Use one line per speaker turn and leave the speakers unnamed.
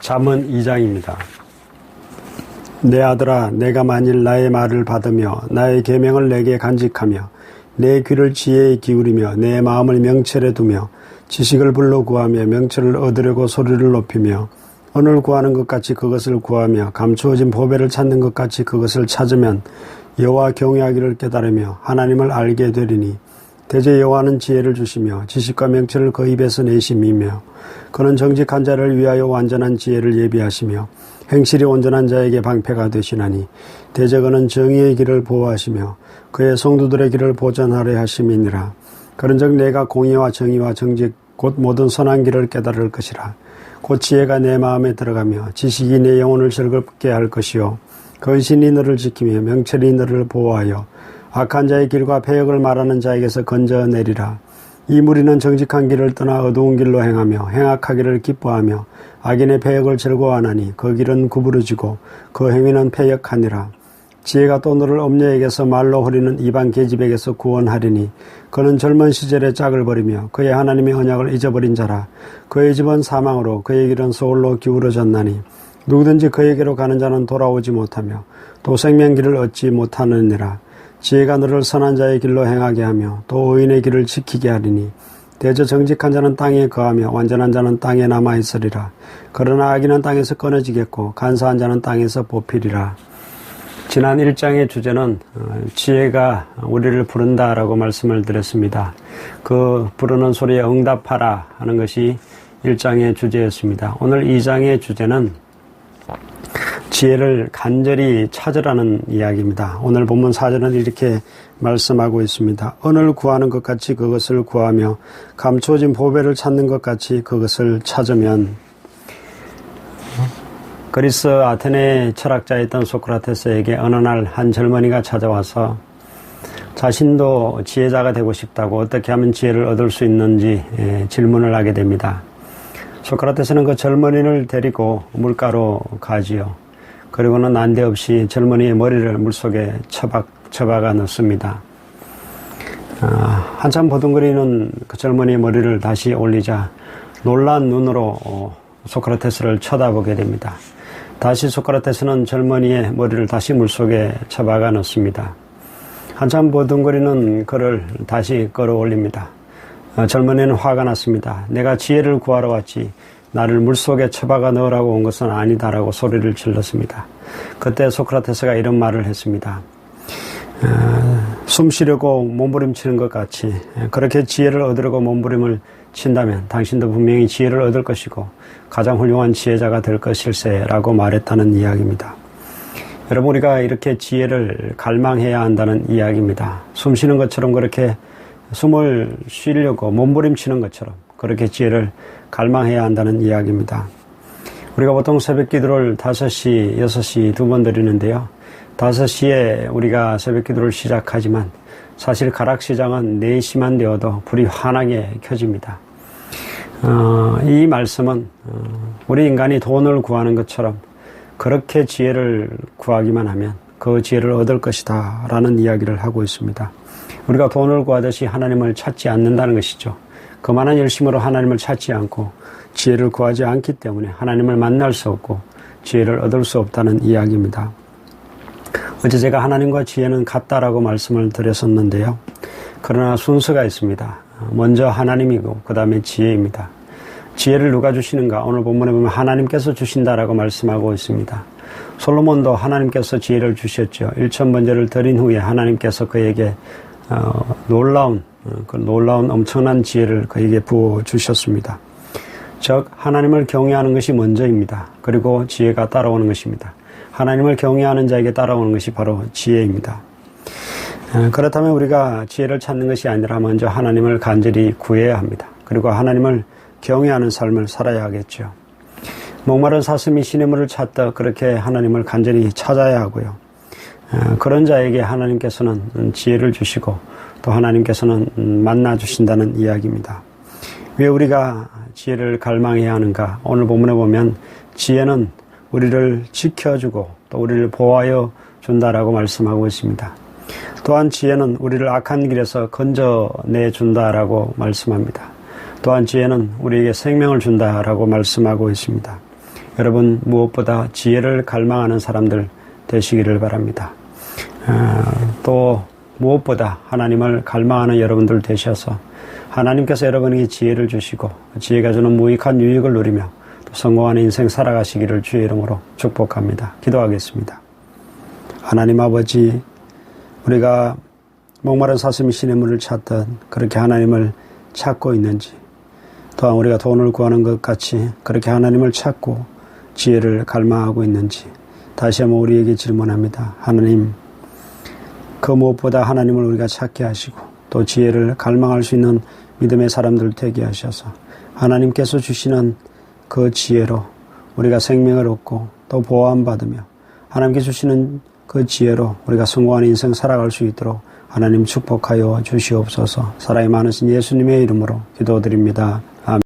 잠언 2장입니다. 내 아들아, 내가 만일 나의 말을 받으며 나의 계명을 내게 간직하며 내 귀를 지혜에 기울이며 내 마음을 명철에 두며 지식을 불러 구하며 명철을 얻으려고 소리를 높이며 언을 구하는 것 같이 그것을 구하며 감추어진 보배를 찾는 것 같이 그것을 찾으면 여호와 경외하기를 깨달으며 하나님을 알게 되리니 대저 여호와는 지혜를 주시며 지식과 명철을 그 입에서 내심이며 그는 정직한 자를 위하여 완전한 지혜를 예비하시며 행실이 온전한 자에게 방패가 되시나니 대저 그는 정의의 길을 보호하시며 그의 성도들의 길을 보전하려 하심이니라. 그런즉 내가 공의와 정의와 정직 곧 모든 선한 길을 깨달을 것이라. 곧 지혜가 내 마음에 들어가며 지식이 내 영혼을 즐겁게 할 것이요 근신이 너를 지키며 명철이 너를 보호하여 악한 자의 길과 패역을 말하는 자에게서 건져내리라. 이 무리는 정직한 길을 떠나 어두운 길로 행하며 행악하기를 기뻐하며 악인의 패역을 즐거워하나니 그 길은 구부러지고 그 행위는 패역하니라. 지혜가 또 너를 엄녀에게서 말로 허리는 이방 계집에게서 구원하리니 그는 젊은 시절에 짝을 버리며 그의 하나님의 언약을 잊어버린 자라. 그의 집은 사망으로 그의 길은 소홀로 기울어졌나니 누구든지 그에게로 가는 자는 돌아오지 못하며 또 생명길을 얻지 못하느니라. 지혜가 너를 선한 자의 길로 행하게 하며 또 의인의 길을 지키게 하리니 대저 정직한 자는 땅에 거하며 완전한 자는 땅에 남아있으리라. 그러나 악인은 땅에서 끊어지겠고 간사한 자는 땅에서 뽑히리라. 지난 1장의 주제는 지혜가 우리를 부른다라고 말씀을 드렸습니다. 그 부르는 소리에 응답하라 하는 것이 1장의 주제였습니다. 오늘 2장의 주제는 지혜를 간절히 찾으라는 이야기입니다. 오늘 본문 4절은 이렇게 말씀하고 있습니다. 언을 구하는 것 같이 그것을 구하며 감추어진 보배를 찾는 것 같이 그것을 찾으면. 그리스 아테네 철학자였던 소크라테스에게 어느 날 한 젊은이가 찾아와서 자신도 지혜자가 되고 싶다고 어떻게 하면 지혜를 얻을 수 있는지 질문을 하게 됩니다. 소크라테스는 그 젊은이를 데리고 물가로 가지요. 그리고는 난데없이 젊은이의 머리를 물속에 처박아 넣습니다. 한참 보둥거리는 그 젊은이의 머리를 다시 올리자 놀란 눈으로 소크라테스를 쳐다보게 됩니다. 다시 소크라테스는 젊은이의 머리를 다시 물속에 처박아 넣습니다. 한참 보둥거리는 그를 다시 끌어올립니다. 젊은이는 화가 났습니다. 내가 지혜를 구하러 왔지 나를 물속에 처박아 넣으라고 온 것은 아니다라고 소리를 질렀습니다. 그때 소크라테스가 이런 말을 했습니다. 숨 쉬려고 몸부림치는 것 같이 그렇게 지혜를 얻으려고 몸부림을 친다면 당신도 분명히 지혜를 얻을 것이고 가장 훌륭한 지혜자가 될 것일세라고 말했다는 이야기입니다. 여러분, 우리가 이렇게 지혜를 갈망해야 한다는 이야기입니다. 숨 쉬는 것처럼 그렇게 숨을 쉬려고 몸부림치는 것처럼 그렇게 지혜를 갈망해야 한다는 이야기입니다. 우리가 보통 새벽 기도를 5시, 6시 두 번 드리는데요. 5시에 우리가 새벽 기도를 시작하지만 사실 가락시장은 4시만 되어도 불이 환하게 켜집니다. 이 말씀은 우리 인간이 돈을 구하는 것처럼 그렇게 지혜를 구하기만 하면 그 지혜를 얻을 것이다 라는 이야기를 하고 있습니다. 우리가 돈을 구하듯이 하나님을 찾지 않는다는 것이죠. 그만한 열심으로 하나님을 찾지 않고 지혜를 구하지 않기 때문에 하나님을 만날 수 없고 지혜를 얻을 수 없다는 이야기입니다. 어제 제가 하나님과 지혜는 같다라고 말씀을 드렸었는데요. 그러나 순서가 있습니다. 먼저 하나님이고 그 다음에 지혜입니다. 지혜를 누가 주시는가? 오늘 본문에 보면 하나님께서 주신다라고 말씀하고 있습니다. 솔로몬도 하나님께서 지혜를 주셨죠. 1000번제를 드린 후에 하나님께서 그에게 놀라운 엄청난 지혜를 그에게 부어주셨습니다. 즉 하나님을 경외하는 것이 먼저입니다. 그리고 지혜가 따라오는 것입니다. 하나님을 경외하는 자에게 따라오는 것이 바로 지혜입니다. 그렇다면 우리가 지혜를 찾는 것이 아니라 먼저 하나님을 간절히 구해야 합니다. 그리고 하나님을 경외하는 삶을 살아야 하겠죠. 목마른 사슴이 시냇물을 찾듯 그렇게 하나님을 간절히 찾아야 하고요. 그런 자에게 하나님께서는 지혜를 주시고 또 하나님께서는 만나 주신다는 이야기입니다. 왜 우리가 지혜를 갈망해야 하는가? 오늘 본문에 보면 지혜는 우리를 지켜주고 또 우리를 보호하여 준다라고 말씀하고 있습니다. 또한 지혜는 우리를 악한 길에서 건져내 준다라고 말씀합니다. 또한 지혜는 우리에게 생명을 준다라고 말씀하고 있습니다. 여러분 무엇보다 지혜를 갈망하는 사람들 되시기를 바랍니다. 또 무엇보다 하나님을 갈망하는 여러분들 되셔서 하나님께서 여러분에게 지혜를 주시고 지혜가 주는 무익한 유익을 누리며 또 성공하는 인생 살아가시기를 주의 이름으로 축복합니다. 기도하겠습니다. 하나님 아버지, 우리가 목마른 사슴이 신의 문을 찾듯 그렇게 하나님을 찾고 있는지, 또한 우리가 돈을 구하는 것 같이 그렇게 하나님을 찾고 지혜를 갈망하고 있는지 다시 한번 우리에게 질문합니다. 하나님, 그 무엇보다 하나님을 우리가 찾게 하시고 또 지혜를 갈망할 수 있는 믿음의 사람들 되게 하셔서 하나님께서 주시는 그 지혜로 우리가 생명을 얻고 또 보호받으며 하나님께서 주시는 그 지혜로 우리가 성공한 인생 살아갈 수 있도록 하나님 축복하여 주시옵소서. 사랑이 많으신 예수님의 이름으로 기도드립니다. 아멘.